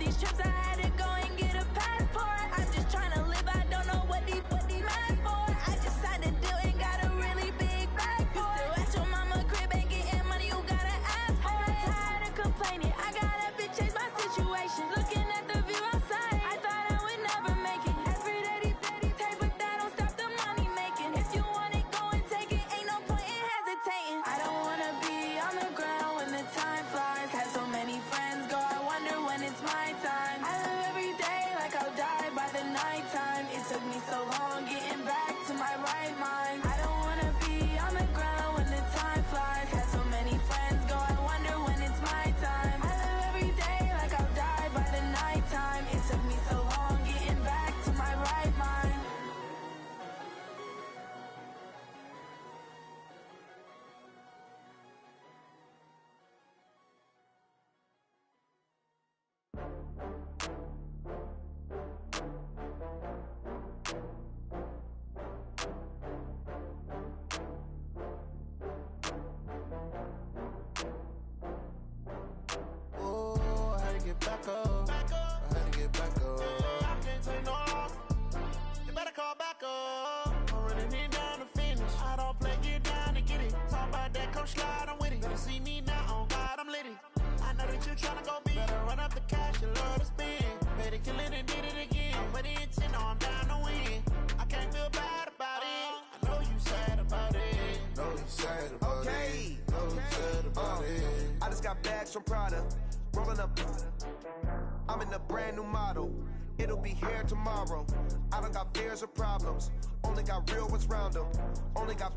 these trips, I had to go and get a passport. I'm just trying to live, I don't know what these mad for. I just signed a deal and got a really big bag for it. You still at your mama crib, ain't getting money, you gotta ask for it. I'm tired of complaining, I gotta bitch change my situation. Looking at the view outside, I thought I would never make it. Every day these take, but that don't stop the money making. If you want it, go and take it, ain't no point in hesitating. I don't wanna be on the ground when the time flies. Had so many friends go, I wonder when it's my time. I live every day like I'll die by the nighttime. It took me so long getting back to my right mind. I don't wanna be on the ground when the time flies. Had so many friends go, I wonder when it's my time. I live every day like I'll die by the nighttime. It took me so long getting back to my right mind. Oh, I had to get back up. I had to get back up. I can't take no loss. You better call back up. I'm running it down to finish. I don't play, get down to get it. Talk about that, come slide, I'm with it. Better see me now, on God, I'm lit it. I know that you tryna go big. Better run up the cash, you love to spend. Better kill it and did it again. With the intent, no, I'm down to win. I can't feel bad about it. I know you sad about it. Know you sad about it. Know you sad about it. I just got bags from Prada, rolling up. I'm in a brand new model. It'll be here tomorrow. I don't got fears or problems. Only got real ones round them. Only got.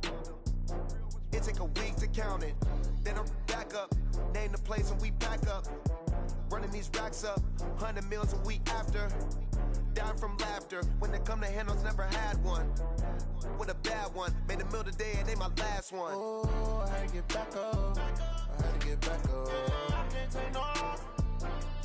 It take a week to count it. Then I'm back up. Name the place and we pack up. Running these racks up. 100 meals a week after. Down from laughter. When they come to handles, never had one. With a bad one. Made a meal today and they my last one. Oh, I had to get back up. I had to get back up. I can't take no loss.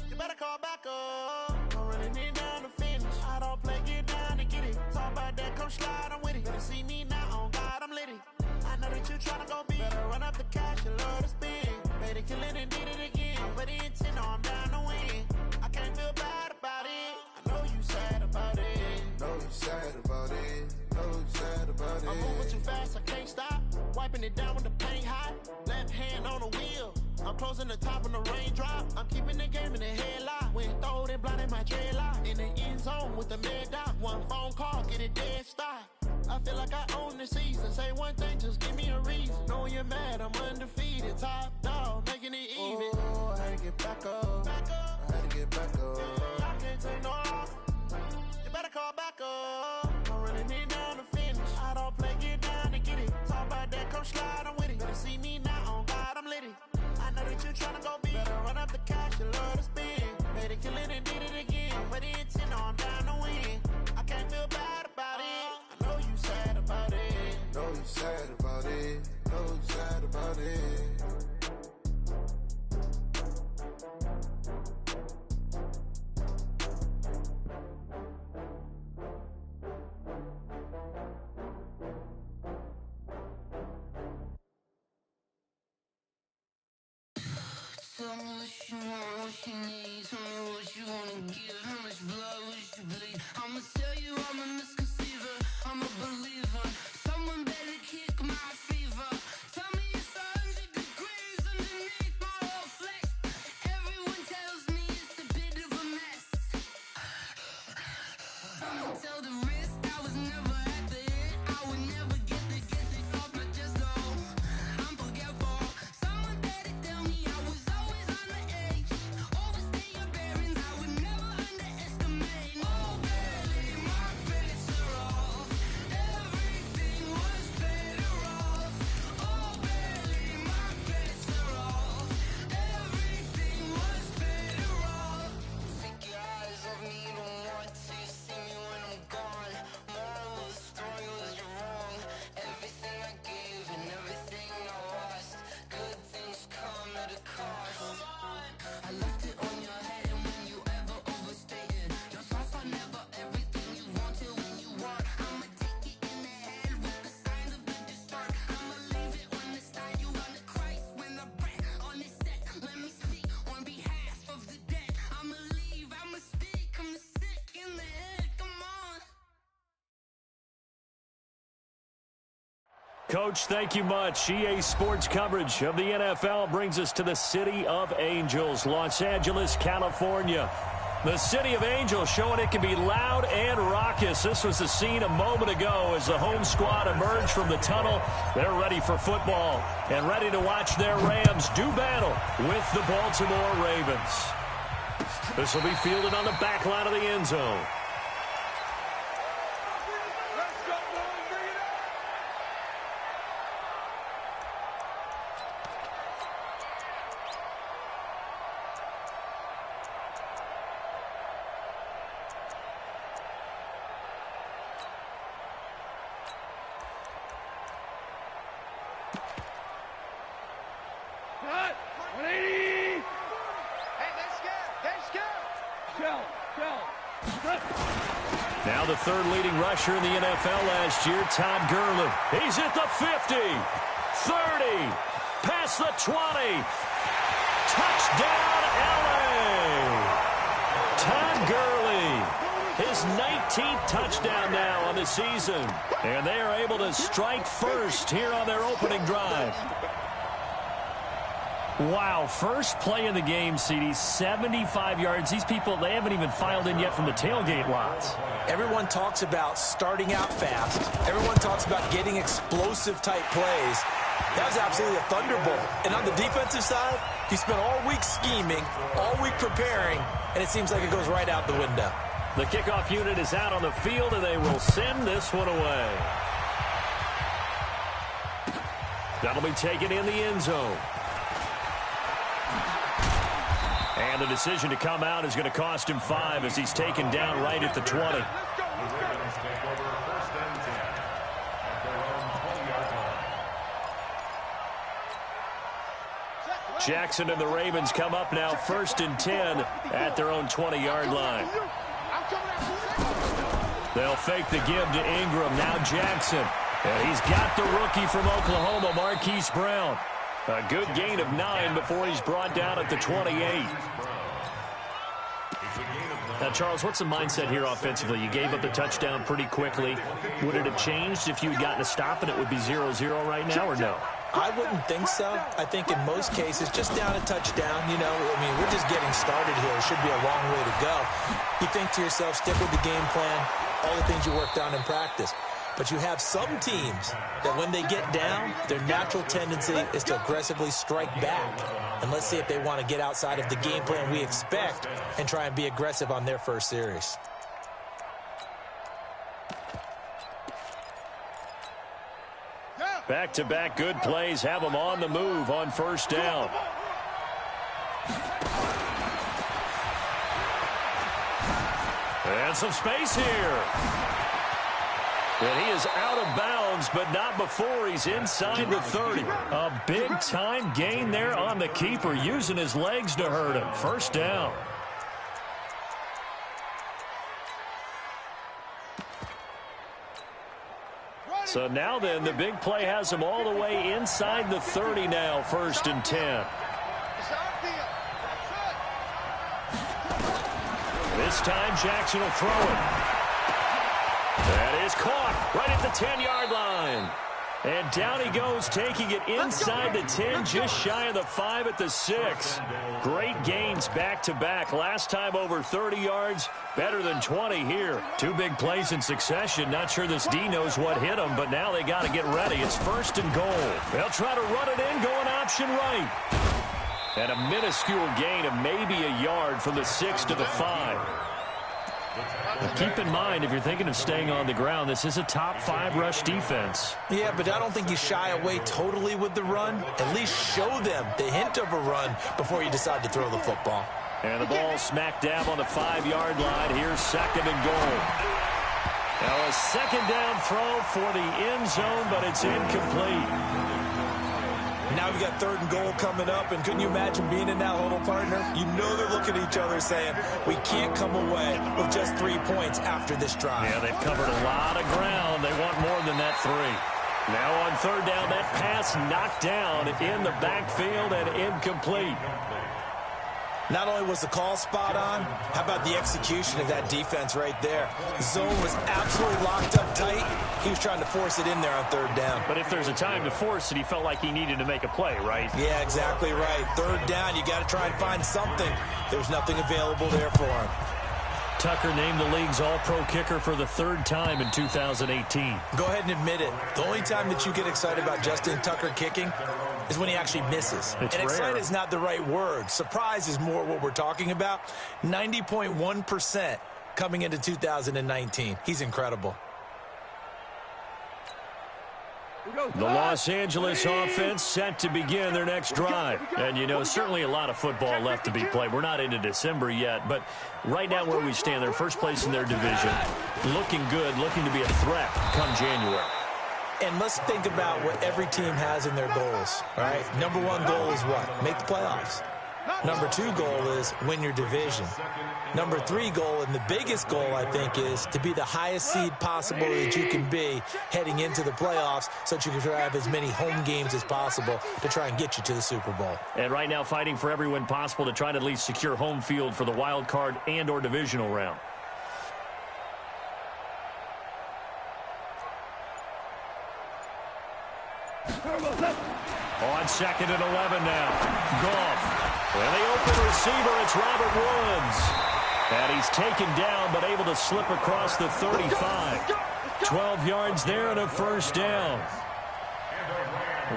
You better call back up. I'm running it down to finish. I don't play, get down to get it. Talk about that, come slide, I'm with it. Better see me now, on God, I'm lit it. I know that you tryna go big. Better run up the cash, you love to spend. Better kill it and did it again. With the intent, no, I'm down to win. I can't feel bad about it. I know you sad about it. Know you sad about it. Know you sad about it. I'm moving too fast, I can't stop. Wiping it down with the paint hot. Left hand on the wheel. I'm closing the top when the raindrop. I'm keeping the game in the headlock. When throwed and blinded my dreadlock. In the end zone with the mad dot. One phone call, get it dead stop. I feel like I own the season. Say one thing, just give me a reason. Knowing you're mad, I'm undefeated. Top dog, making it even. Oh, I had to get back up. I had to get back up. I can't take no loss. You better call back up. I'm running it down to finish. I don't play, get down to get it. Talk about that, come slide, I'm with it. Better see me now, on God, I'm lit it. I know that you tryna go big. Better run up the cash, you love to spend. Better kill it and did it again. With the intent, no, I'm down to win. I can't feel bad about it. I know you sad about it. Know you sad about it. Know you sad about it. Tell me what you want, what you need. Tell me what you wanna give. How much blood would you bleed? I'ma tell you I'm a misconceiver. I'm a believer. Someone better kick my fever. Tell me it's 100 degrees underneath my whole flesh. Everyone tells me it's a bit of a mess. Someone tell the risk I was never at the end. I would never get it off my chest. Oh, I'm forgetful. Someone better tell me I was always on the edge. Overstay your bearings, I would never underestimate. Oh, barely, my credits are off. Everything Coach, thank you much. EA Sports coverage of the NFL brings us to the City of Angels, Los Angeles, California. The City of Angels showing it can be loud and raucous. This was the scene a moment ago as the home squad emerged from the tunnel. They're ready for football and ready to watch their Rams do battle with the Baltimore Ravens. This will be fielded on the back line of the end zone. Now the third leading rusher in the NFL last year, Todd Gurley. He's at the 50, 30, past the 20. Touchdown, LA! Todd Gurley, his 19th touchdown now on the season. And they are able to strike first here on their opening drive. Wow, first play in the game, CD, 75 yards. These people, they haven't even filed in yet from the tailgate lots. Everyone talks about starting out fast. Everyone talks about getting explosive-type plays. That was absolutely a thunderbolt. And on the defensive side, you spent all week scheming, all week preparing, and it seems like it goes right out the window. The kickoff unit is out on the field, and they will send this one away. That'll be taken in the end zone. And the decision to come out is going to cost him 5 as he's taken down right at the 20. Jackson and the Ravens come up now 1st and 10 at their own 20-yard line. They'll fake the give to Ingram. Now Jackson. And he's got the rookie from Oklahoma, Marquise Brown. A good gain of 9 before he's brought down at the 28. Now, Charles, what's the mindset here offensively? You gave up the touchdown pretty quickly. Would it have changed if you had gotten a stop and it would be 0-0 right now, or no? I wouldn't think so. I think in most cases, just down a touchdown, you know, I mean, we're just getting started here. It should be a long way to go. You think to yourself, stick with the game plan, all the things you worked on in practice. But you have some teams that when they get down, their natural tendency is to aggressively strike back. And let's see if they want to get outside of the game plan we expect and try and be aggressive on their first series. Back-to-back good plays have them on the move on first down. And some space here. And he is out of bounds, but not before he's inside the 30. A big-time gain there on the keeper, using his legs to hurt him. First down. So now then, the big play has him all the way inside the 30 now, 1st and 10. This time, Jackson will throw it. That is caught right at the 10-yard line. And down he goes, taking it inside the 10, just shy of the 5 at the 6. Great gains back-to-back. Last time over 30 yards, better than 20 here. 2 big plays in succession. Not sure this D knows what hit him, but now they got to get ready. It's 1st and goal. They'll try to run it in, going option right. And a minuscule gain of maybe a yard from the 6 to the 5. Keep in mind, if you're thinking of staying on the ground, this is a top 5 rush defense. Yeah, but I don't think you shy away totally with the run. At least show them the hint of a run before you decide to throw the football. And the ball smack dab on the 5-yard line. Here's 2nd and goal. Now a 2nd down throw for the end zone, but it's incomplete. Now we've got 3rd and goal coming up, and couldn't you imagine being in that huddle, partner? You know they're looking at each other saying, we can't come away with just 3 points after this drive. Yeah, they've covered a lot of ground. They want more than that 3. Now on 3rd down, that pass knocked down in the backfield and incomplete. Not only was the call spot on, how about the execution of that defense right there? The zone was absolutely locked up tight. He was trying to force it in there on third down. But if there's a time to force it, he felt like he needed to make a play, right? Yeah, exactly right. Third down, you got to try and find something. There's nothing available there for him. Tucker named the league's all-pro kicker for the third time in 2018. Go ahead and admit it. The only time that you get excited about Justin Tucker kicking is when he actually misses. It's and rare. excited is not the right word. Surprise is more what we're talking about. 90.1% coming into 2019. He's incredible. The Los Angeles offense set to begin their next drive. And, you know, certainly a lot of football left to be played. We're not into December yet, but right now where we stand, they're first place in their division. Looking good, looking to be a threat come January. And let's think about what every team has in their goals, all right? Number one goal is what? Make the playoffs. Number two goal is win your division. Number three goal, and the biggest goal, I think, is to be the highest seed possible that you can be heading into the playoffs so that you can have as many home games as possible to try and get you to the Super Bowl. And right now fighting for every win possible to try to at least secure home field for the wild card and or divisional round. On 2nd and 11 now. Goff. And the open receiver, it's Robert Woods. And he's taken down, but able to slip across the 35. 12 yards there and a first down.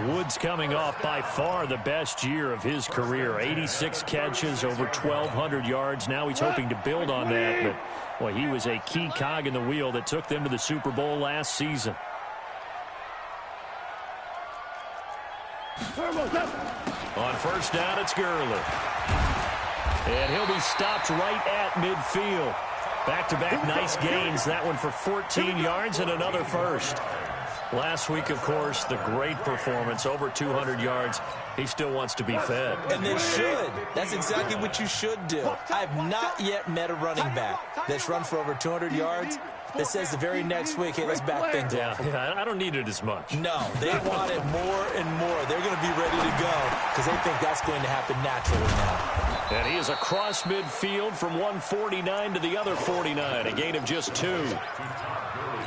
Woods coming off by far the best year of his career. 86 catches, over 1,200 yards. Now he's hoping to build on that. But, boy, he was a key cog in the wheel that took them to the Super Bowl last season. On first down, it's Gurley. And he'll be stopped right at midfield. Back-to-back nice gains. That one for 14 yards and another first. Last week, of course, the great performance, over 200 yards. He still wants to be fed. And they should. That's exactly what you should do. I've not yet met a running back that's run for over 200 yards that says the very next week, hey, let's back things up. Yeah, I don't need it as much. No, they want it more and more. They're going to be ready to go because they think that's going to happen naturally now. And he is across midfield from 149 to the other 49, a gain of just 2.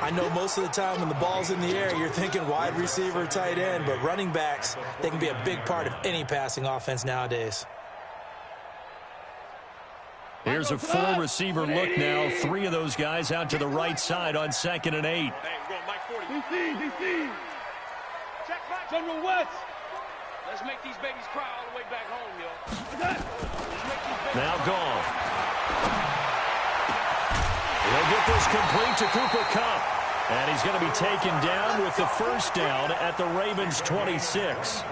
I know most of the time when the ball's in the air, you're thinking wide receiver, tight end, but running backs, they can be a big part of any passing offense nowadays. Here's a full receiver look now. 3 of those guys out to the right side on 2nd and 8. Hey, we're going Mike 40. DC. Check back, General West. Let's make these babies cry all the way back home, yo. Now gone. He'll get this complete to Cooper Kupp. And he's going to be taken down with the first down at the Ravens' 26.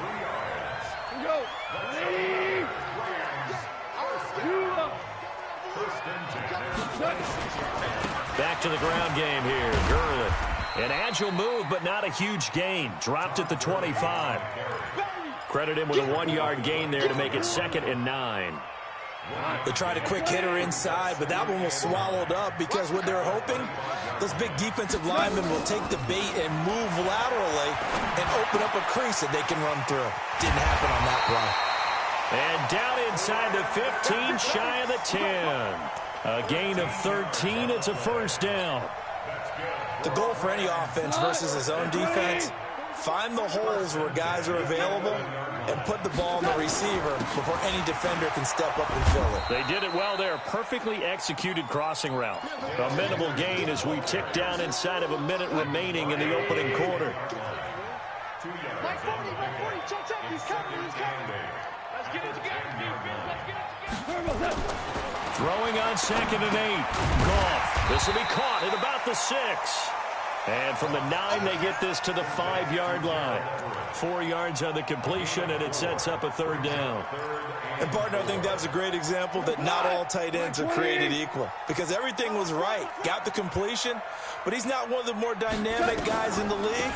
Back to the ground game here. Gurley. An agile move, but not a huge gain. Dropped at the 25. Credit him with a 1-yard gain there to make it 2nd and 9. They tried a quick hitter inside, but that one was swallowed up because what they're hoping, those big defensive linemen will take the bait and move laterally and open up a crease that they can run through. Didn't happen on that play. And down inside the 15, shy of the 10. A gain of 13. It's a first down. The goal for any offense versus his own defense, find the holes where guys are available and put the ball in the receiver before any defender can step up and fill it. They did it well there. Perfectly executed crossing route. A minimal gain as we tick down inside of a minute remaining in the opening quarter. Mike 40, check, he's coming. Let's get it together, defense. Let's get it together. Throwing on 2nd and 8. Goff. This will be caught at about the 6. And from the 9, they get this to the 5-yard line. 4 yards on the completion, and it sets up a third down. And, partner, I think that was a great example that not all tight ends are created equal. Because everything was right. Got the completion, but he's not one of the more dynamic guys in the league.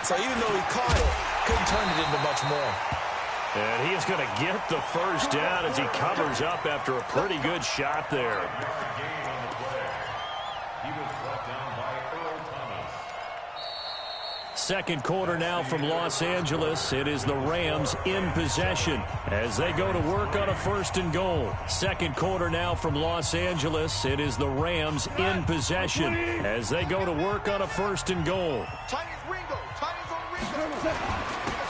So even though he caught it, couldn't turn it into much more. And he is going to get the first down as he covers up after a pretty good shot there. Second quarter now from Los Angeles. It is the Rams in possession as they go to work on a 1st and goal. Second quarter now from Los Angeles. It is the Rams in possession as they go to work on a 1st and goal.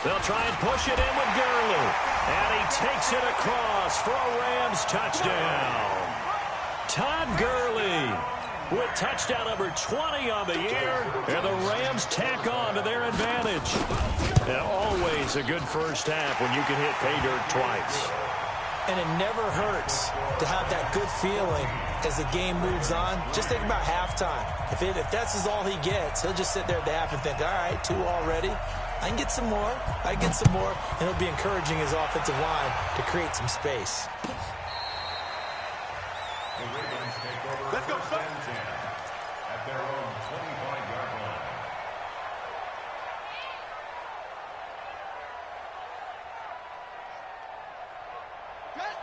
They'll try and push it in with Gurley. And he takes it across for a Rams touchdown. Todd Gurley with touchdown number 20 on the year, and the Rams tack on to their advantage. And always a good first half when you can hit pay dirt twice. And it never hurts to have that good feeling as the game moves on. Just think about halftime. If that's all he gets, he'll just sit there at the half and think, all right, 2 already. I can get some more. I can get some more. And he'll be encouraging his offensive line to create some space. Let's go, son. At their own 25-yard line.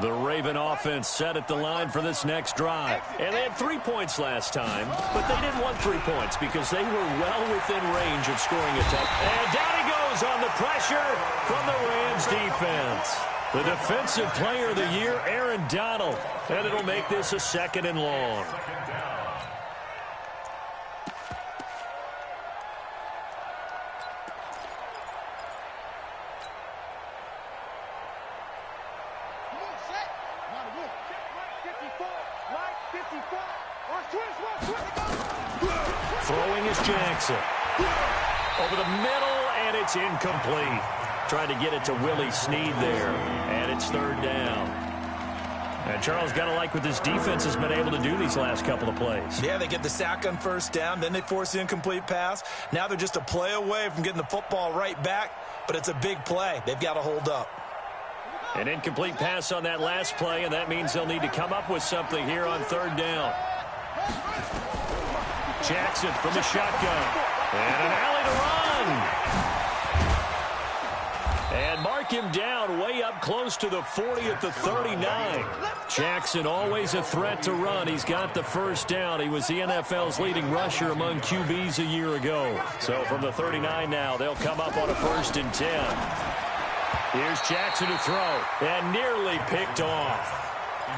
The Raven offense set at the line for this next drive. And they had 3 points last time, but they didn't want 3 points because they were well within range of scoring a touchdown. And down he goes on the pressure from the Rams defense. The defensive player of the year, Aaron Donald. And it'll make this a 2nd and long. Throwing is Jackson. Over the middle, and it's incomplete. Trying to get it to Willie Snead there, and it's 3rd down. And Charles, got to like what this defense has been able to do these last couple of plays. Yeah, they get the sack on 1st down, then they force the incomplete pass. Now they're just a play away from getting the football right back, but it's a big play. They've got to hold up. An incomplete pass on that last play, and that means they'll need to come up with something here on 3rd down. Jackson from the shotgun. And an alley to run. And mark him down way up close to the 40 at the 39. Jackson always a threat to run. He's got the 1st down. He was the NFL's leading rusher among QBs a year ago. So from the 39 now, they'll come up on a 1st and 10. Here's Jackson to throw. And nearly picked off.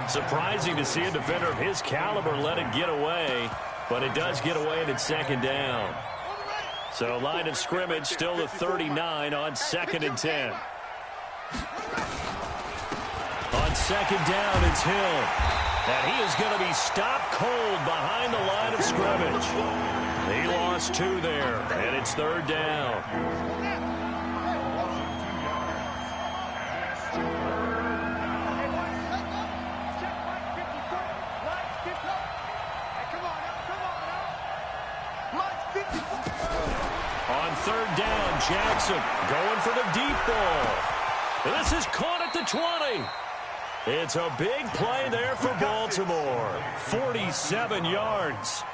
Surprising to see a defender of his caliber let it get away. But it does get away, and it's 2nd down. So line of scrimmage still the 39 on 2nd and 10. On 2nd down, it's Hill. And he is going to be stopped cold behind the line of scrimmage. He lost 2 there, and it's 3rd down. On 3rd down, Jackson going for the deep ball. And this is caught at the 20. It's a big play there for Baltimore. 47 yards.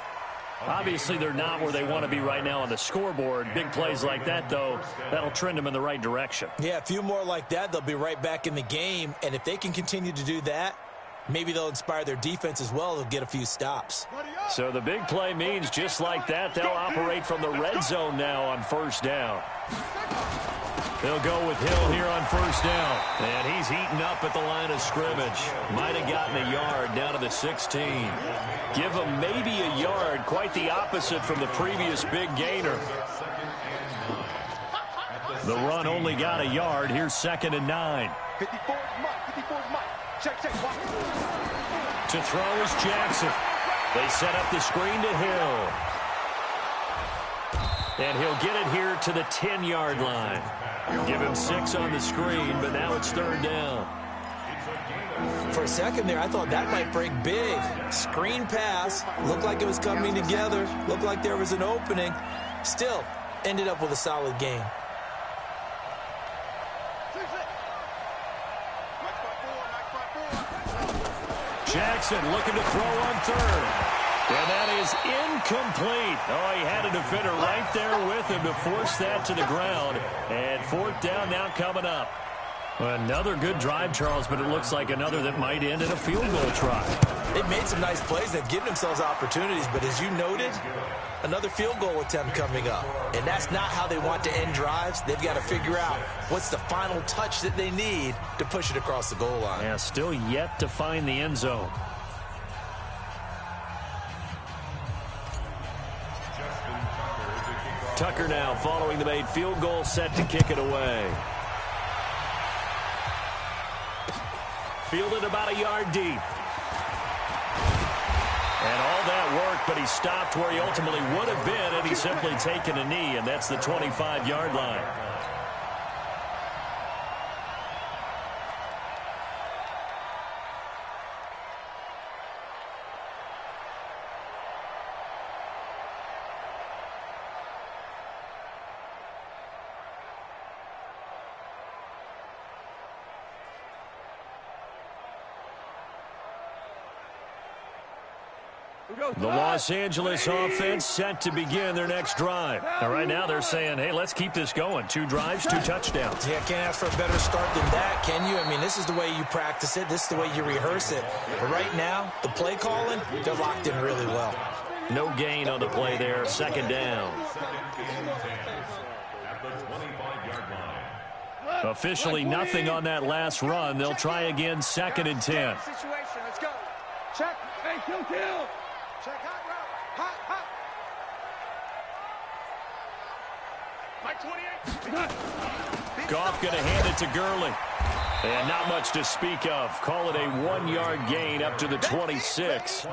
Obviously, they're not where they want to be right now on the scoreboard. Big plays like that, though, that'll trend them in the right direction. Yeah, a few more like that, they'll be right back in the game. And if they can continue to do that, maybe they'll inspire their defense as well. They'll get a few stops. So the big play means just like that, they'll operate from the red zone now on 1st down. They'll go with Hill here on 1st down. And he's heating up at the line of scrimmage. Might have gotten a yard down to the 16. Give him maybe a yard, quite the opposite from the previous big gainer. The run only got a yard. Here's 2nd and 9. 54 is Mike. 54 is Mike. Check. To throw is Jackson. They set up the screen to Hill. And he'll get it here to the 10-yard line. Give him 6 on the screen, but now it's 3rd down. For a second there, I thought that might break big. Screen pass. Looked like it was coming together. Looked like there was an opening. Still, ended up with a solid game. Jackson looking to throw on 3rd. And that is incomplete. Oh, he had a defender right there with him to force that to the ground. And 4th down now coming up. Another good drive, Charles, but it looks like another that might end in a field goal try. They've made some nice plays. They've given themselves opportunities, but as you noted, another field goal attempt coming up. And that's not how they want to end drives. They've got to figure out what's the final touch that they need to push it across the goal line. Yeah, still yet to find the end zone. Tucker now following the made field goal, set to kick it away. Fielded about a yard deep. And all that work, but he stopped where he ultimately would have been had he simply taken a knee, and that's the 25-yard line. The Los Angeles offense set to begin their next drive. And right now they're saying, hey, let's keep this going. 2 drives, 2 touchdowns. Yeah, can't ask for a better start than that, can you? I mean, this is the way you practice it. This is the way you rehearse it. But right now, the play calling, they're locked in really well. No gain on the play there. 2nd down. Officially nothing on that last run. They'll try again 2nd and 10. Situation, let's go. Check. Hey, kill. Check hot route. Hot. Mike 28. Goff going to hand it to Gurley. And not much to speak of. Call it a 1-yard gain up to the 26.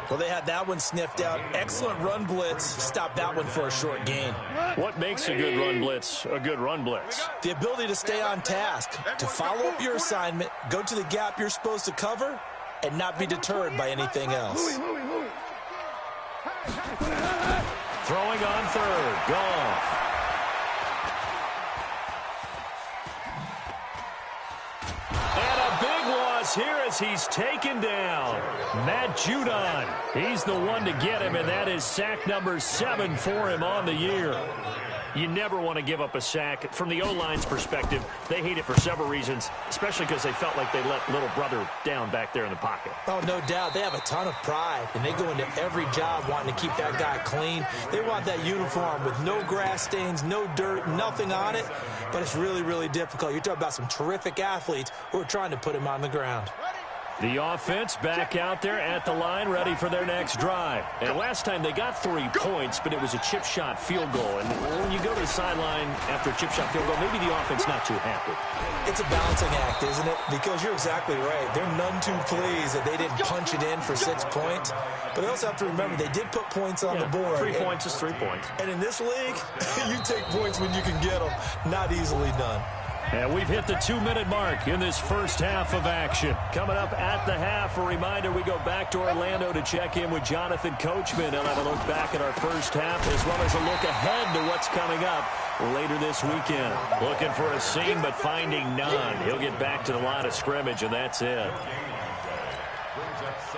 Well, they had that one sniffed out. Excellent run blitz. Stopped that one for a short gain. What makes a good run blitz a good run blitz? The ability to stay on task, to follow up your assignment, go to the gap you're supposed to cover, and not be deterred by anything else. Throwing on 3rd. Goff. And a big loss here as he's taken down. Matt Judon. He's the one to get him, and that is sack number 7 for him on the year. You never want to give up a sack. From the O-line's perspective, they hate it for several reasons, especially because they felt like they let little brother down back there in the pocket. Oh, no doubt. They have a ton of pride, and they go into every job wanting to keep that guy clean. They want that uniform with no grass stains, no dirt, nothing on it, but it's really, really difficult. You're talking about some terrific athletes who are trying to put him on the ground. The offense back out there at the line, ready for their next drive. And last time they got 3 points, but it was a chip shot field goal. And when you go to the sideline after a chip shot field goal, maybe the offense not too happy. It's a balancing act, isn't it? Because you're exactly right. They're none too pleased that they didn't punch it in for 6 points. But they also have to remember they did put points on the board. 3 points is 3 points. And in this league, you take points when you can get them. Not easily done. And we've hit the 2-minute mark in this first half of action. Coming up at the half, a reminder, we go back to Orlando to check in with Jonathan Coachman. He'll have a look back at our first half as well as a look ahead to what's coming up later this weekend. Looking for a seam but finding none. He'll get back to the line of scrimmage, and that's it.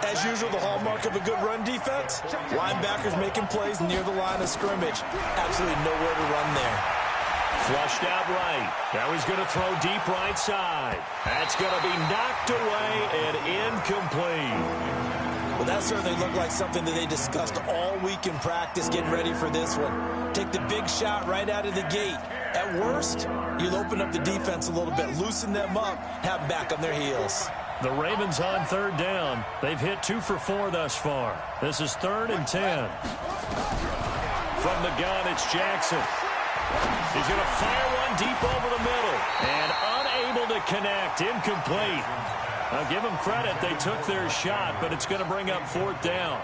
As usual, the hallmark of a good run defense, linebackers making plays near the line of scrimmage. Absolutely nowhere to run there. Flushed out right. Now he's going to throw deep right side. That's going to be knocked away and incomplete. Well, that certainly looked like something that they discussed all week in practice getting ready for this one. Take the big shot right out of the gate. At worst, you'll open up the defense a little bit, loosen them up, have them back on their heels. The Ravens on 3rd down. They've hit 2 for 4 thus far. This is 3rd and 10. From the gun, it's Jackson. He's going to fire one deep over the middle and unable to connect. Incomplete. I'll give them credit. They took their shot, but it's going to bring up 4th down.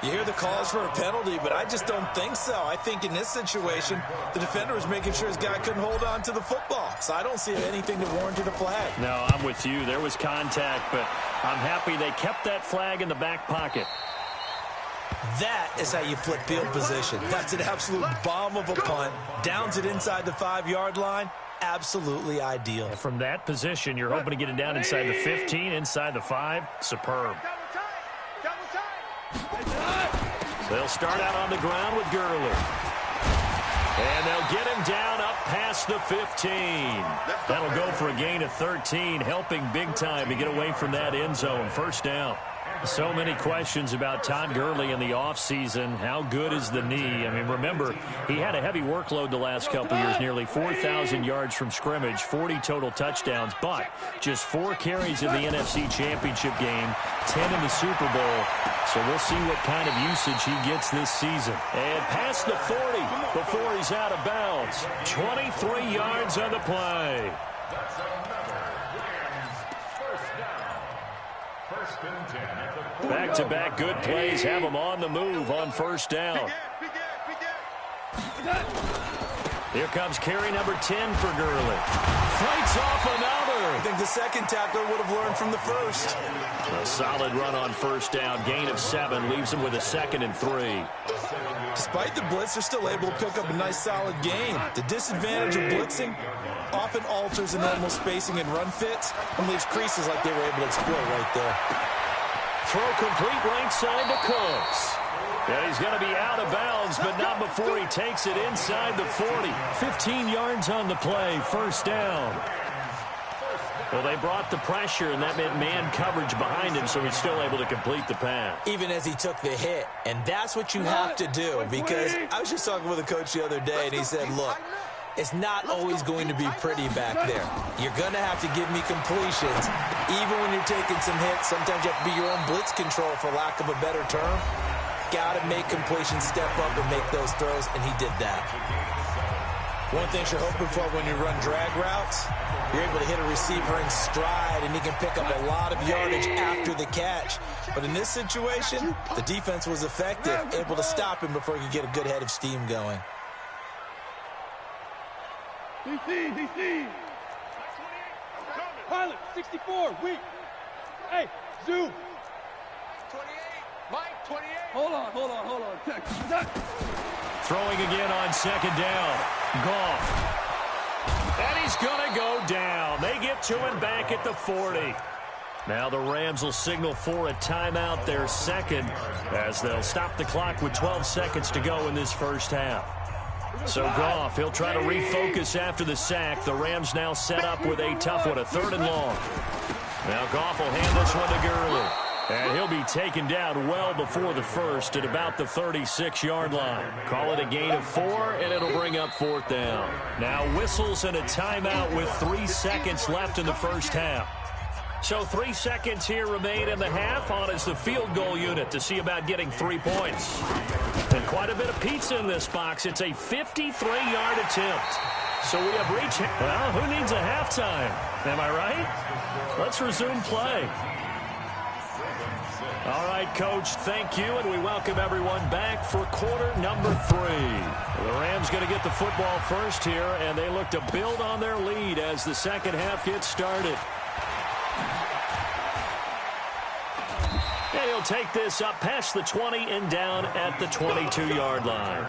You hear the calls for a penalty, but I just don't think so. I think in this situation, the defender was making sure his guy couldn't hold on to the football. So I don't see anything that warranted a flag. No, I'm with you. There was contact, but I'm happy they kept that flag in the back pocket. That is how you flip field position. That's an absolute bomb of a punt. Downs it inside the 5-yard line. Absolutely ideal. And from that position, you're hoping to get it down inside the 15, inside the 5. Superb. They'll start out on the ground with Gurley. And they'll get him down up past the 15. That'll go for a gain of 13, helping big time to get away from that end zone. First down. So many questions about Todd Gurley in the offseason. How good is the knee? I mean, remember, he had a heavy workload the last couple years, nearly 4,000 yards from scrimmage, 40 total touchdowns, but just 4 carries in the NFC Championship game, 10 in the Super Bowl. So we'll see what kind of usage he gets this season. And past the 40 before he's out of bounds. 23 yards on the play. Back-to-back good plays have him on the move on first down. Here comes carry number 10 for Gurley. Fights off another. I think the second tackler would have learned from the first. A solid run on first down. Gain of 7 leaves him with a 2nd and 3. Despite the blitz, they're still able to pick up a nice solid gain. The disadvantage of blitzing often alters the normal spacing and run fits and leaves creases like they were able to exploit right there. Throw complete right side to Cooks. Yeah, he's going to be out of bounds, but not before he takes it inside the 40. 15 yards on the play, first down. Well, they brought the pressure, and that meant man coverage behind him, so he's still able to complete the pass. Even as he took the hit, and that's what you have to do, because I was just talking with a coach the other day, and he said, look, it's not always going to be pretty back there. You're going to have to give me completions. Even when you're taking some hits, sometimes you have to be your own blitz control, for lack of a better term. Got to make completions, step up and make those throws, and he did that. One thing you're hoping for when you run drag routes, you're able to hit a receiver in stride, and he can pick up a lot of yardage after the catch. But in this situation, the defense was effective, able to stop him before he could get a good head of steam going. DC. Pilot, 64, weak. Hey, zoom. 28, Mike, 28. Hold on. Throwing again on second down. Goff. And he's going to go down. They get to him back at the 40. Now the Rams will signal for a timeout, their second, as they'll stop the clock with 12 seconds to go in this first half. So Goff, he'll try to refocus after the sack. The Rams now set up with a tough one, a 3rd and long. Now Goff will hand this one to Gurley. And he'll be taken down well before the first at about the 36-yard line. Call it a gain of 4, and it'll bring up 4th down. Now whistles and a timeout with 3 seconds left in the first half. So 3 seconds here remain in the half. On is the field goal unit to see about getting 3 points. And quite a bit of pizza in this box. It's a 53-yard attempt. So we have reached, well, who needs a halftime? Am I right? Let's resume play. All right, Coach, thank you, and we welcome everyone back for quarter number 3. The Rams going to get the football first here, and they look to build on their lead as the second half gets started. And he'll take this up past the 20 and down at the 22-yard line.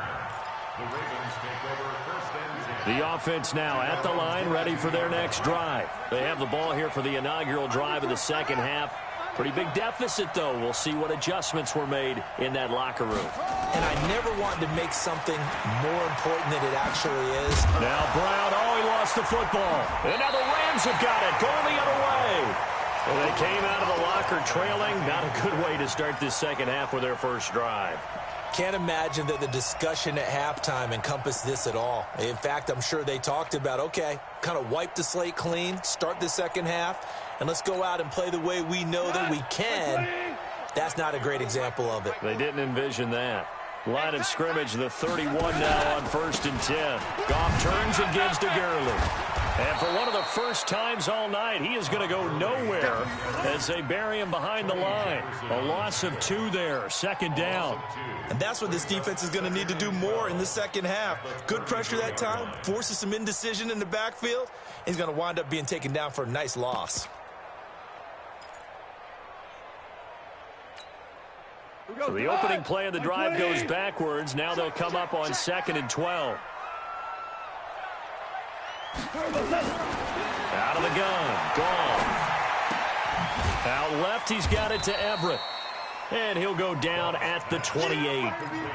The offense now at the line, ready for their next drive. They have the ball here for the inaugural drive of the second half. Pretty big deficit, though. We'll see what adjustments were made in that locker room. And I never wanted to make something more important than it actually is. Now Brown, he lost the football. And now the Rams have got it, going the other way. Well, they came out of the locker trailing. Not a good way to start this second half with their first drive. Can't imagine that the discussion at halftime encompassed this at all. In fact, I'm sure they talked about, okay, kind of wipe the slate clean, start the second half, and let's go out and play the way we know that we can. That's not a great example of it. They didn't envision that. Line of scrimmage, the 31 now on 1st and 10. Goff turns and gives to Gurley. And for one of the first times all night, he is going to go nowhere as they bury him behind the line. A loss of 2 there, 2nd down. And that's what this defense is going to need to do more in the second half. Good pressure that time, forces some indecision in the backfield. He's going to wind up being taken down for a nice loss. So the opening play of the drive goes backwards. Now they'll come up on 2nd and 12. Out of the gun. Goff. Out left, he's got it to Everett. And he'll go down at the 28.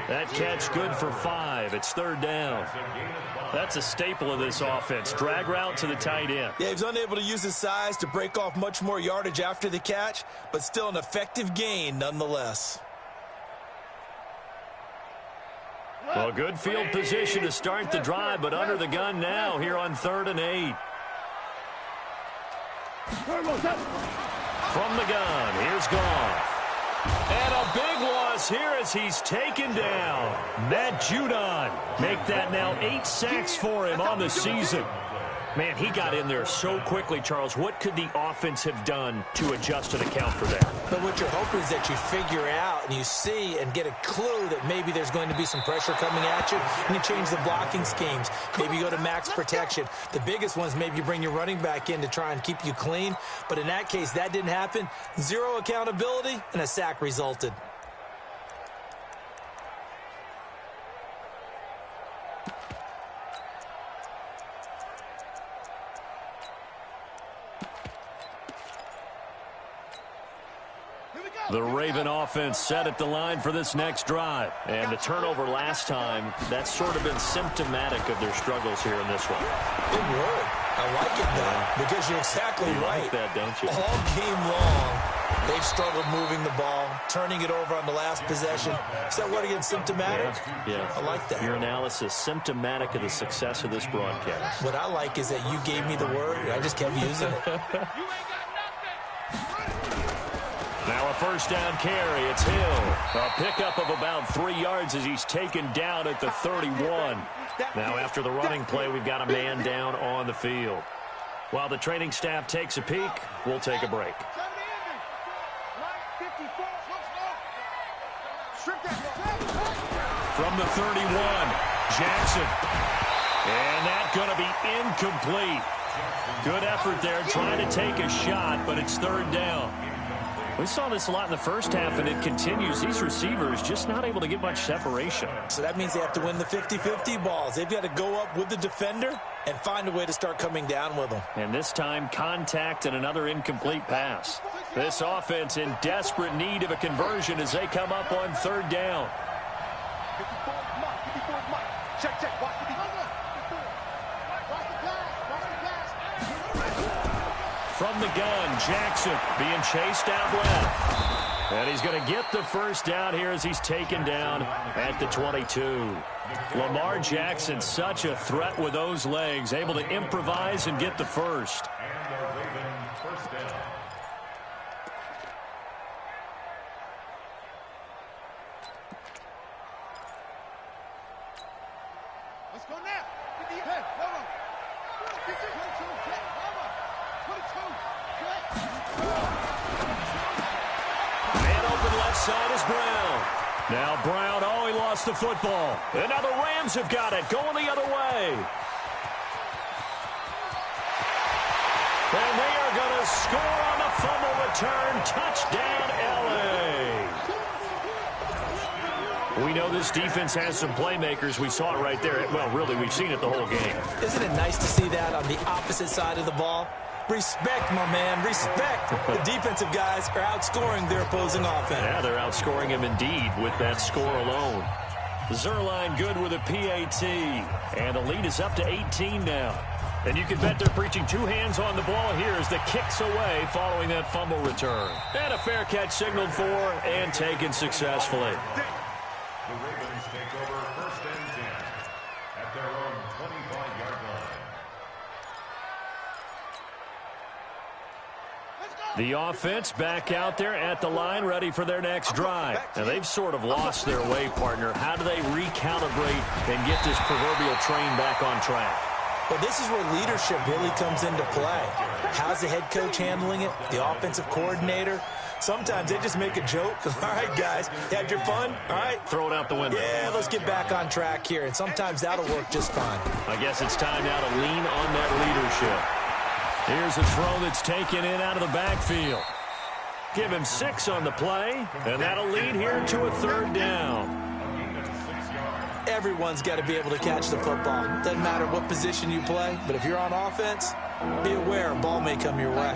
That catch good for 5. It's third down. That's a staple of this offense. Drag route to the tight end. Yeah, he's unable to use his size to break off much more yardage after the catch, but still an effective gain nonetheless. Well, good field position to start the drive, but under the gun now here on 3rd and 8. From the gun, here's Goff. And a big loss here as he's taken down. Matt Judon. Make that now 8 sacks for him on the season. Man, he got in there so quickly, Charles. What could the offense have done to adjust and account for that? But what you're hoping is that you figure out and you see and get a clue that maybe there's going to be some pressure coming at you, and you change the blocking schemes. Maybe you go to max protection. The biggest ones, maybe you bring your running back in to try and keep you clean. But in that case, that didn't happen. 0 accountability, and a sack resulted. The Raven offense set at the line for this next drive. And the turnover last time, that's sort of been symptomatic of their struggles here in this one. Good word. I like it, though, because you're exactly right. Like that, don't you? All game long, they've struggled moving the ball, turning it over on the last possession. Is that word again, symptomatic? Yeah. I like that. Your analysis, symptomatic of the success of this broadcast. What I like is that you gave me the word, and I just kept using it. Now a first down carry. It's Hill. A pickup of about 3 yards as he's taken down at the 31. Now after the running play, we've got a man down on the field. While the training staff takes a peek, we'll take a break. From the 31, Jackson. And that's going to be incomplete. Good effort there trying to take a shot, but it's third down. We saw this a lot in the first half, and it continues. These receivers just not able to get much separation. So that means they have to win the 50-50 balls. They've got to go up with the defender and find a way to start coming down with them. And this time, contact and another incomplete pass. This offense in desperate need of a conversion as they come up on third down. From the gun, Jackson being chased out left. And he's going to get the first down here as he's taken down at the 22. Lamar Jackson, such a threat with those legs, able to improvise and get the first. Let's go now. Man open left side is Brown. Now Brown, oh, he lost the football. And now the Rams have got it, going the other way. And they are going to score on the fumble return. Touchdown, L.A. We know this defense has some playmakers. We saw it right there. Well, really, we've seen it the whole game. Isn't it nice to see that on the opposite side of the ball? Respect, my man, respect. The defensive guys are outscoring their opposing offense. Yeah, they're outscoring him indeed with that score alone. Zerline good with a PAT. And the lead is up to 18 now. And you can bet they're preaching two hands on the ball here as the kick's away following that fumble return. And a fair catch signaled for and taken successfully. The Ravens take over first and 10 at their own 25-yard line. The offense back out there at the line, ready for their next drive. Now, they've sort of lost their way, partner. How do they recalibrate and get this proverbial train back on track? Well, this is where leadership really comes into play. How's the head coach handling it? The offensive coordinator? Sometimes they just make a joke. All right, guys, you had your fun? All right. Throw it out the window. Yeah, let's get back on track here. And sometimes that'll work just fine. I guess it's time now to lean on that leadership. Here's a throw that's taken in out of the backfield. Give him 6 on the play, and that'll lead here to a third down. Everyone's got to be able to catch the football. Doesn't matter what position you play, but if you're on offense, be aware a ball may come your way.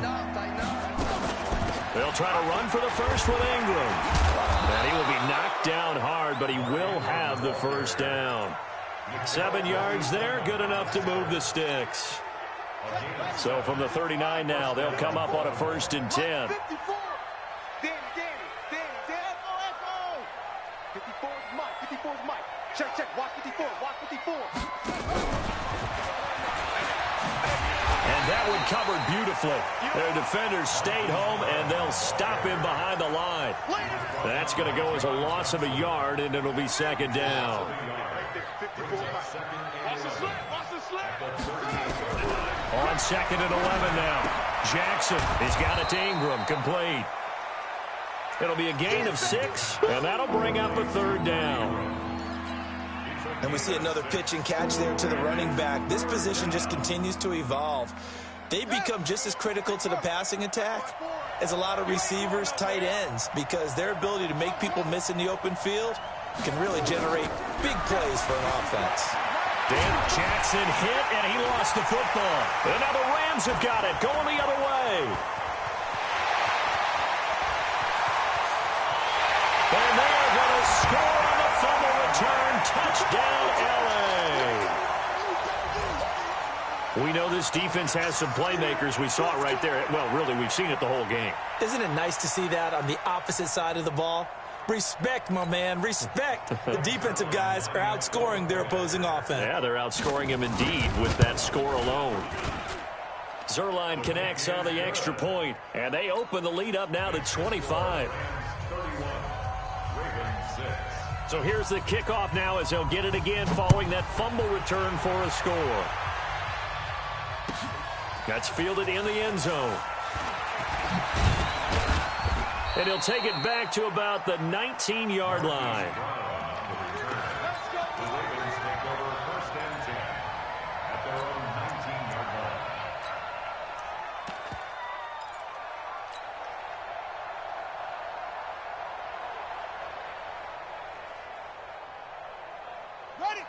They'll try to run for the first with Ingram. And he will be knocked down hard, but he will have the first down. 7 yards there, good enough to move the sticks. So from the 39 now, they'll come up on a 1st and 10. 54. Danny. 54 is Mike. 54 is Mike. Check. Watch 54. And that one covered beautifully. Their defenders stayed home, and they'll stop him behind the line. That's going to go as a loss of a yard, and it'll be 2nd down. On 2nd and 11 now. Jackson has got it to Ingram, complete. It'll be a gain of 6, and that'll bring up a 3rd down. And we see another pitch and catch there to the running back. This position just continues to evolve. They become just as critical to the passing attack as a lot of receivers, tight ends, because their ability to make people miss in the open field can really generate big plays for an offense. Dan Jackson hit, and he lost the football. And now the Rams have got it, going the other way. And they are going to score on the fumble return. Touchdown, L.A. We know this defense has some playmakers. We saw it right there. Well, really, we've seen it the whole game. Isn't it nice to see that on the opposite side of the ball? Respect, my man, respect. The defensive guys are outscoring their opposing offense. Yeah, they're outscoring him indeed with that score alone. Zerline connects on the extra point, and they open the lead up now to 25. So here's the kickoff now as they'll get it again following that fumble return for a score. That's fielded in the end zone. And he'll take it back to about the 19-yard line. The Ravens take over 1st and 10 at their own 19-yard line.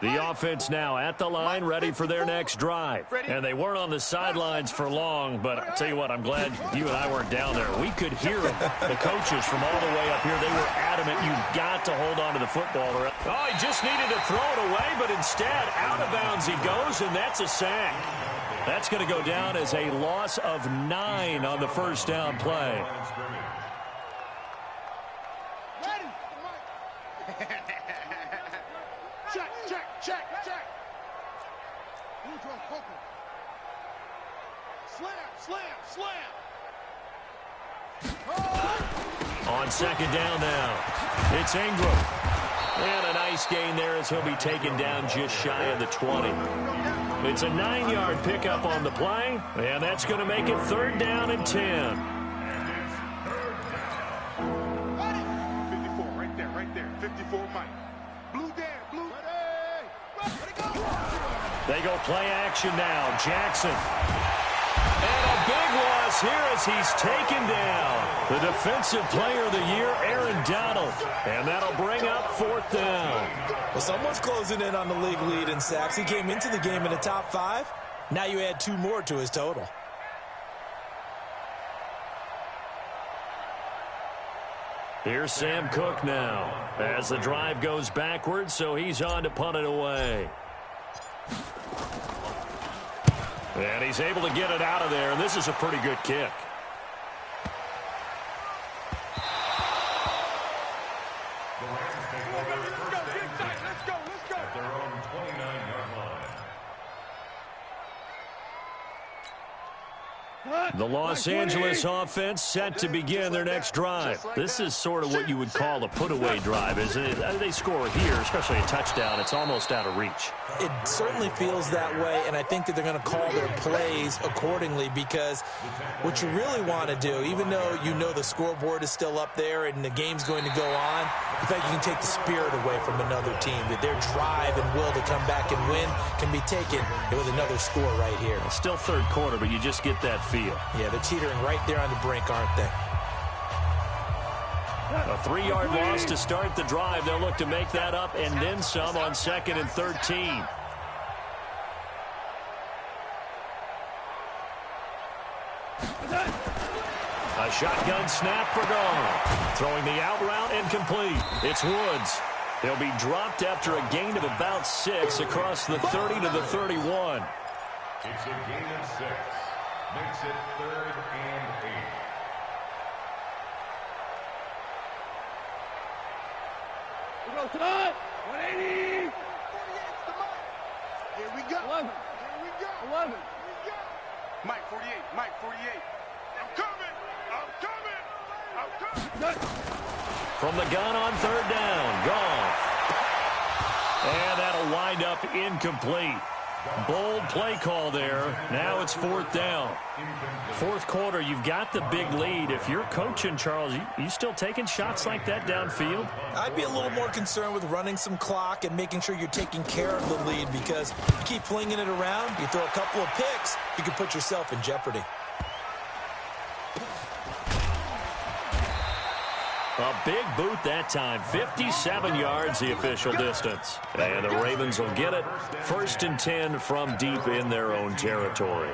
The offense now at the line, ready for their next drive. And they weren't on the sidelines for long, but I'll tell you what, I'm glad you and I weren't down there. We could hear them. The coaches from all the way up here, they were adamant, you've got to hold on to the football. Oh, he just needed to throw it away, but instead, out of bounds he goes, and that's a sack. That's going to go down as a loss of 9 on the 1st down play. On 2nd down now, it's Ingram. And a nice gain there as he'll be taken down just shy of the 20. It's a 9-yard pickup on the play, and that's going to make it 3rd down and 10. 54, right there. 54, Mike. Blue Dan, blue. Ready, go. They go play action now. Jackson. And a big loss here as he's taken down. The defensive player of the year, Aaron Donald. And that'll bring up 4th down. Well, someone's closing in on the league lead in sacks. He came into the game in the top 5. Now you add 2 more to his total. Here's Sam Cook now as the drive goes backwards, so he's on to punt it away. And he's able to get it out of there, and this is a pretty good kick. The Rams take over 1st and 10 at their own 29-yard line. The Los Angeles offense set to begin their next drive. This is sort of what you would call a put-away drive, isn't it? They score here, especially a touchdown. It's almost out of reach. It certainly feels that way, and I think that they're going to call their plays accordingly, because what you really want to do, even though you know the scoreboard is still up there and the game's going to go on, the fact you can take the spirit away from another team, that their drive and will to come back and win can be taken with another score right here. It's still 3rd quarter, but you just get that feel. Yeah, they're teetering right there on the brink, aren't they? A 3-yard loss to start the drive. They'll look to make that up and then some on 2nd and 13. A Shotgun snap for Goff. Throwing the out route incomplete. It's Woods. He'll be dropped after a gain of about 6 across the 30 to the 31. It's a gain of 6. Makes it 3rd and 8. We go tonight. 180. Here we go. 11. Here we go. 11. Here we go. Mike 48. Mike 48. I'm coming. I'm coming. I'm coming. From the gun on 3rd down, Goff. And that'll wind up incomplete. Bold play call there. Now it's 4th down. 4th quarter, you've got the big lead. If you're coaching, Charles, you still taking shots like that downfield? I'd be a little more concerned with running some clock and making sure you're taking care of the lead, because you keep flinging it around, you throw a couple of picks, you can put yourself in jeopardy. A big boot that time. 57 yards the official distance. And the Ravens will get it. 1st and 10 from deep in their own territory.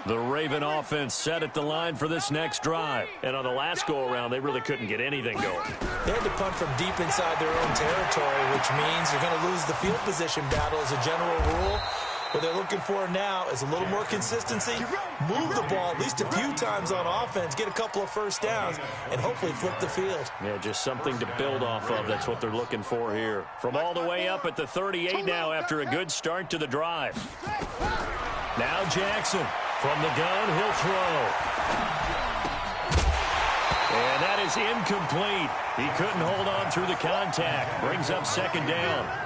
The Raven offense set at the line for this next drive. And on the last go-around, they really couldn't get anything going. They had to punt from deep inside their own territory, which means you're going to lose the field position battle as a general rule. What they're looking for now is a little more consistency, move the ball at least a few times on offense, get a couple of first downs, and hopefully flip the field. Yeah, just something to build off of. That's what they're looking for here. From all the way up at the 38 now after a good start to the drive. Now Jackson from the gun, he'll throw. And that is incomplete. He couldn't hold on through the contact. Brings up 2nd down.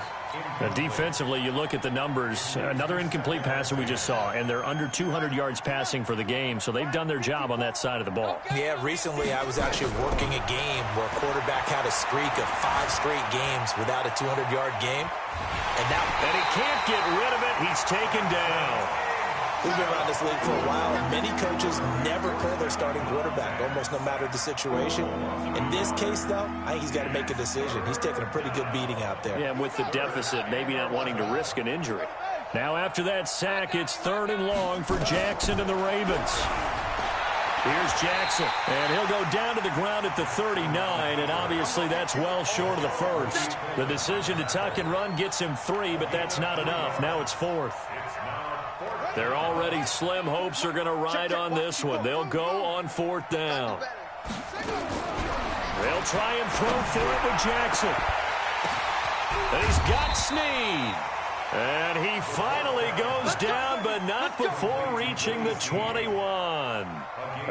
Now, defensively, you look at the numbers. Another incomplete passer we just saw, and they're under 200 yards passing for the game, so they've done their job on that side of the ball. Yeah, recently I was actually working a game where a quarterback had a streak of 5 straight games without a 200-yard game. And he can't get rid of it. He's taken down. We've been around this league for a while, and many coaches never pull their starting quarterback, almost no matter the situation. In this case, though, I think he's got to make a decision. He's taking a pretty good beating out there. Yeah, with the deficit, maybe not wanting to risk an injury. Now, after that sack, it's 3rd and long for Jackson and the Ravens. Here's Jackson, and he'll go down to the ground at the 39, and obviously that's well short of the 1st. The decision to tuck and run gets him 3, but that's not enough. Now it's 4th. Their already slim hopes are going to ride on this one. They'll go on 4th down. They'll try and throw for it with Jackson. And he's got Snead. And he finally goes down, but not before reaching the 21.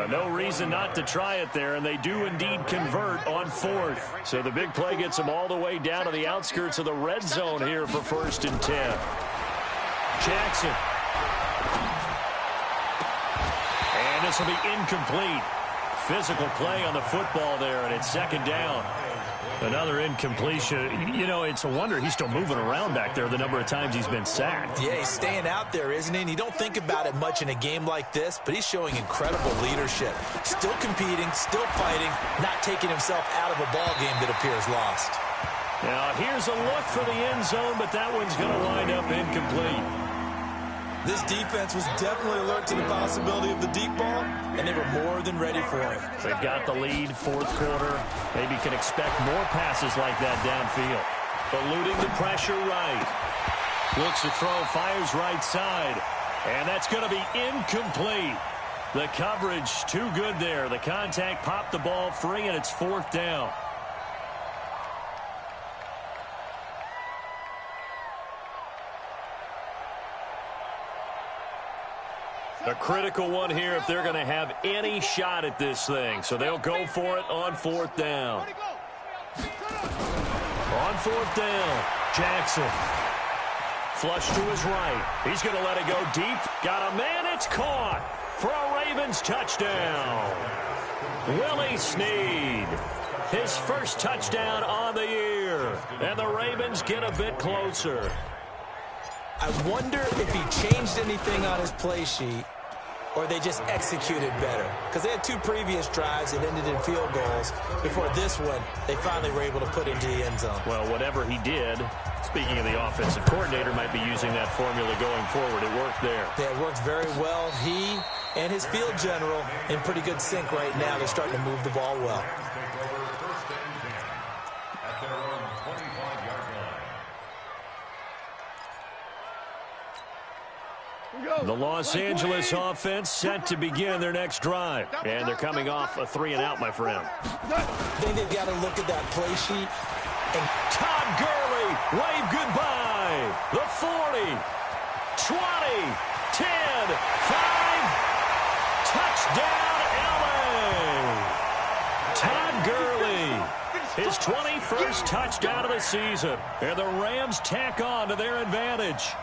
No reason not to try it there, and they do indeed convert on 4th. So the big play gets them all the way down to the outskirts of the red zone here for 1st and 10. Jackson. And this will be incomplete. Physical play on the football there, and it's 2nd down. Another incompletion. You know, it's a wonder he's still moving around back there the number of times he's been sacked. Yeah, he's staying out there, isn't he? And you don't think about it much in a game like this, but he's showing incredible leadership. Still competing, still fighting, not taking himself out of a ball game that appears lost. Now, here's a look for the end zone, but that one's going to wind up incomplete. This defense was definitely alert to the possibility of the deep ball, and they were more than ready for it. They've got the lead, 4th quarter. Maybe can expect more passes like that downfield. Eluding the pressure right. Looks to throw, fires right side. And that's going to be incomplete. The coverage too good there. The contact popped the ball free, and it's 4th down. A critical one here if they're going to have any shot at this thing. So they'll go for it on 4th down. On 4th down, Jackson. Flush to his right. He's going to let it go deep. Got a man. It's caught for a Ravens touchdown. Willie Snead. His first touchdown on the year. And the Ravens get a bit closer. I wonder if he changed anything on his play sheet or they just executed better. Because they had 2 previous drives that ended in field goals. Before this one, they finally were able to put into the end zone. Well, whatever he did, speaking of the offensive coordinator, might be using that formula going forward. It worked there. Yeah, it worked very well. He and his field general in pretty good sync right now. They're starting to move the ball well. The Los Angeles offense set to begin their next drive. And they're coming off a 3-and-out, my friend. I think they've got to look at that play sheet. And Todd Gurley, wave goodbye. The 40, 20, 10, 5, touchdown LA. Todd Gurley, his 21st touchdown of the season. And the Rams tack on to their advantage.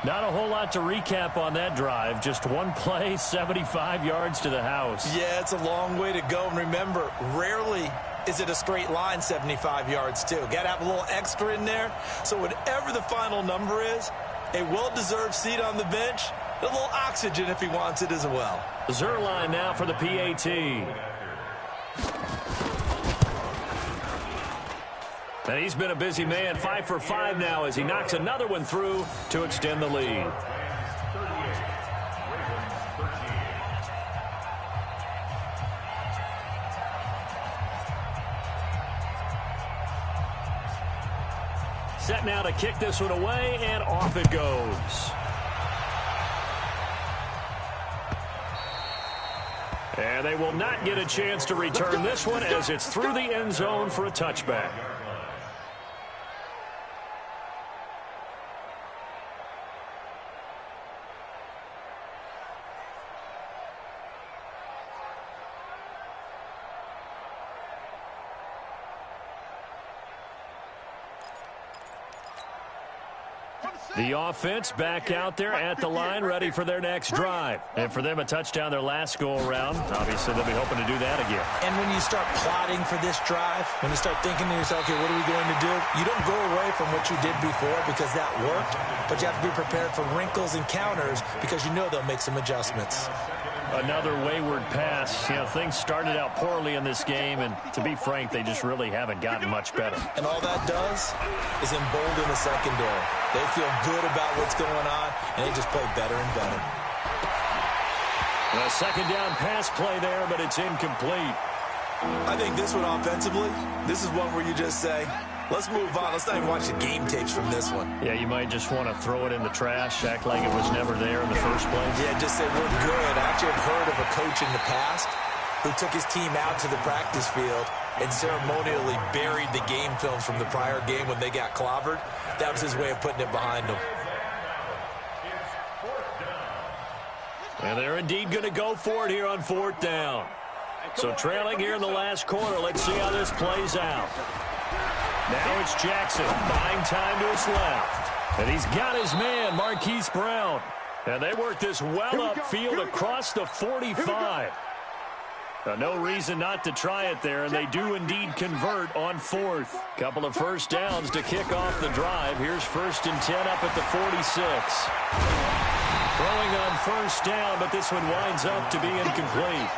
Not a whole lot to recap on that drive. Just one play, 75 yards to the house. Yeah, it's a long way to go. And remember, rarely is it a straight line 75 yards, too. Got to have a little extra in there. So whatever the final number is, a well-deserved seat on the bench, a little oxygen if he wants it as well. Zerline now for the PAT. And he's been a busy man, 5 for 5 now as he knocks another one through to extend the lead. Set now to kick this one away, and off it goes. And they will not get a chance to return this one as it's through the end zone for a touchback. The offense back out there at the line, ready for their next drive. And for them, a touchdown their last go-around. Obviously, they'll be hoping to do that again. And when you start plotting for this drive, when you start thinking to yourself, okay, what are we going to do? You don't go away from what you did before because that worked, but you have to be prepared for wrinkles and counters because you know they'll make some adjustments. Another wayward pass. You know, things started out poorly in this game, and to be frank, they just really haven't gotten much better. And all that does is embolden the secondary. They feel good about what's going on, and they just play better and better. A second down pass play there, but it's incomplete. I think this one offensively, this is one where you just say, let's move on. Let's not even watch the game tapes from this one. Yeah, you might just want to throw it in the trash, act like it was never there in the first place. Yeah, just say we're good. I actually have heard of a coach in the past who took his team out to the practice field and ceremonially buried the game films from the prior game when they got clobbered. That was his way of putting it behind them. And they're indeed going to go for it here on 4th down. So trailing here in the last quarter. Let's see how this plays out. Now it's Jackson buying time to his left. And he's got his man, Marquise Brown. And they work this well upfield across the 45. No reason not to try it there, and they do indeed convert on 4th. Couple of first downs to kick off the drive. Here's 1st and 10 up at the 46. Throwing on 1st down, but this one winds up to be incomplete.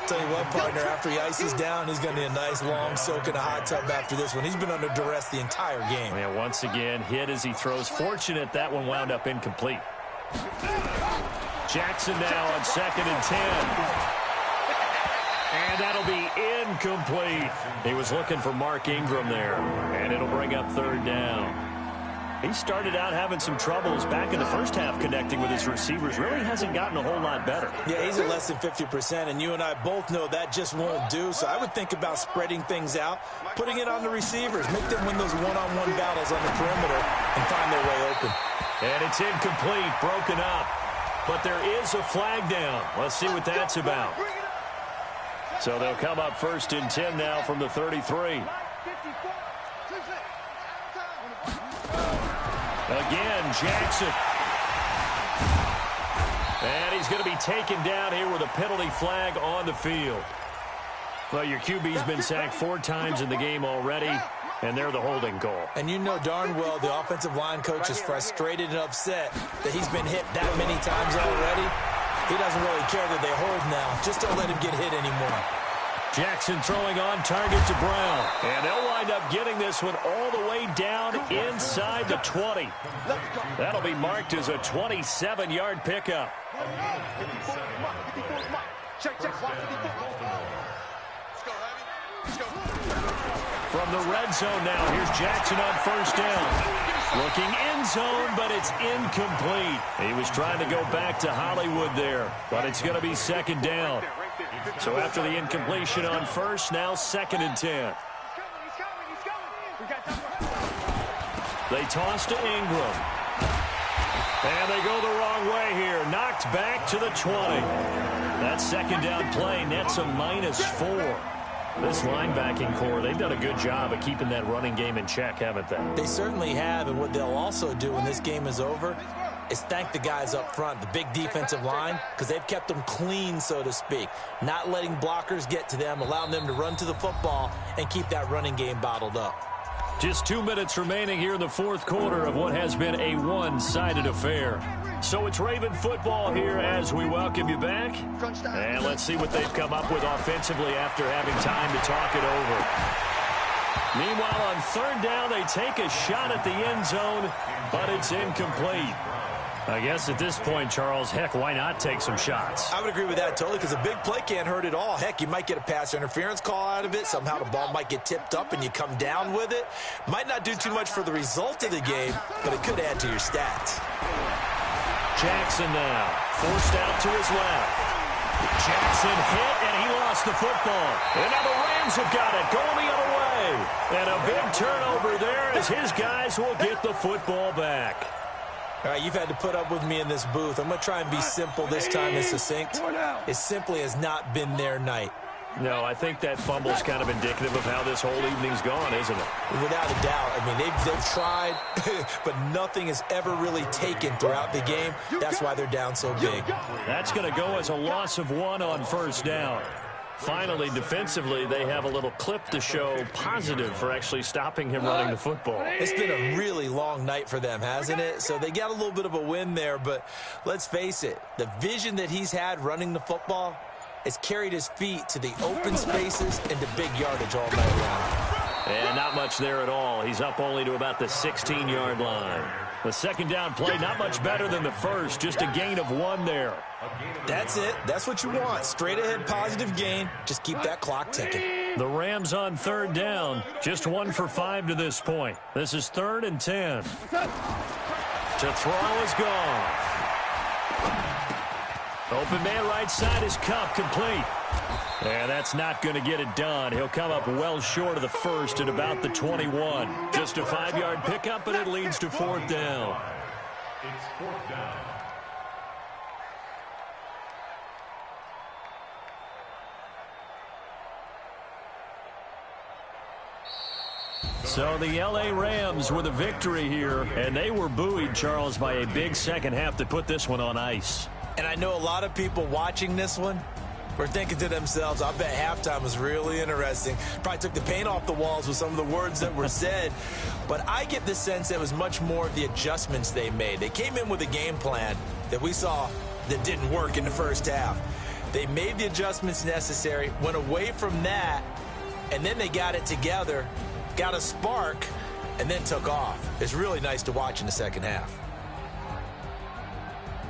Tell you what, partner, after he ices down, he's going to need a nice long soak in a hot tub after this one. He's been under duress the entire game. Yeah, once again, hit as he throws. Fortunate that one wound up incomplete. Jackson now on 2nd and 10. And that'll be incomplete. He was looking for Mark Ingram there, and it'll bring up 3rd down. He started out having some troubles back in the first half connecting with his receivers. Really hasn't gotten a whole lot better. Yeah, he's at less than 50%, and you and I both know that just won't do. So I would think about spreading things out, putting it on the receivers, make them win those one-on-one battles on the perimeter and find their way open. And it's incomplete, broken up. But there is a flag down. Let's see what that's about. So they'll come up 1st and 10 now from the 33. Again, Jackson. And he's going to be taken down here with a penalty flag on the field. Well, your QB's been sacked 4 times in the game already, and they're the holding goal. And you know darn well the offensive line coach is frustrated and upset that he's been hit that many times already. He doesn't really care that they hold now. Just don't let him get hit anymore. Jackson throwing on target to Brown. And they'll wind up getting this one all the way down inside the 20. That'll be marked as a 27-yard pickup. From the red zone now, here's Jackson on first down. Looking end zone, but it's incomplete. He was trying to go back to Hollywood there, but it's going to be second down. So after the incompletion on first, now 2nd and 10. They toss to Ingram. And they go the wrong way here. Knocked back to the 20. That second down play nets a -4. This linebacking core, they've done a good job of keeping that running game in check, haven't they? They certainly have, and what they'll also do when this game is over is thank the guys up front, the big defensive line, because they've kept them clean, so to speak, not letting blockers get to them, allowing them to run to the football and keep that running game bottled up. Just 2 minutes remaining here in the fourth quarter of what has been a one-sided affair. So it's Raven football here as we welcome you back. And let's see what they've come up with offensively after having time to talk it over. Meanwhile, on third down, they take a shot at the end zone, but it's incomplete. I guess at this point, Charles, heck, why not take some shots? I would agree with that totally, because a big play can't hurt at all. Heck, you might get a pass interference call out of it. Somehow the ball might get tipped up and you come down with it. Might not do too much for the result of the game, but it could add to your stats. Jackson now, forced out to his left. Jackson hit, and he lost the football. And now the Rams have got it, going the other way. And a big turnover there as his guys will get the football back. All right, you've had to put up with me in this booth. I'm going to try and be simple this time and succinct. It simply has not been their night. No, I think that fumble's kind of indicative of how this whole evening's gone, isn't it? Without a doubt. I mean, they've tried, but nothing is ever really taken throughout the game. That's why they're down so big. That's going to go as a loss of 1 on first down. Finally, defensively, they have a little clip to show positive for actually stopping him running the football. It's been a really long night for them, hasn't it? So they got a little bit of a win there, but let's face it, the vision that he's had running the football has carried his feet to the open spaces and to big yardage all night long. And not much there at all. He's up only to about the 16-yard line. The second down play, not much better than the first, just a gain of 1 there. That's it. That's what you want. Straight ahead positive gain. Just keep that clock ticking. The Rams on third down, just 1 for 5 to this point. This is 3rd and 10. To throw is Goff. Open man right side is Cup, complete. And that's not going to get it done. He'll come up well short of the first at about the 21. Just a 5-yard pickup, and it leads to 4th down. It's 4th down. So the L.A. Rams with a victory here, and they were buoyed, Charles, by a big second half to put this one on ice. And I know a lot of people watching this one were thinking to themselves, I bet halftime was really interesting. Probably took the paint off the walls with some of the words that were said. But I get the sense that it was much more of the adjustments they made. They came in with a game plan that we saw that didn't work in the first half. They made the adjustments necessary, went away from that, and then they got it together, got a spark, and then took off. It's really nice to watch in the second half.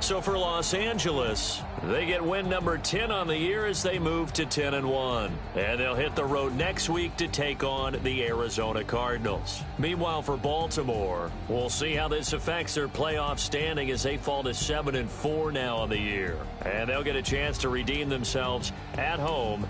So for Los Angeles, they get win number 10 on the year as they move to 10-1. And they'll hit the road next week to take on the Arizona Cardinals. Meanwhile, for Baltimore, we'll see how this affects their playoff standing as they fall to 7-4 now on the year. And they'll get a chance to redeem themselves at home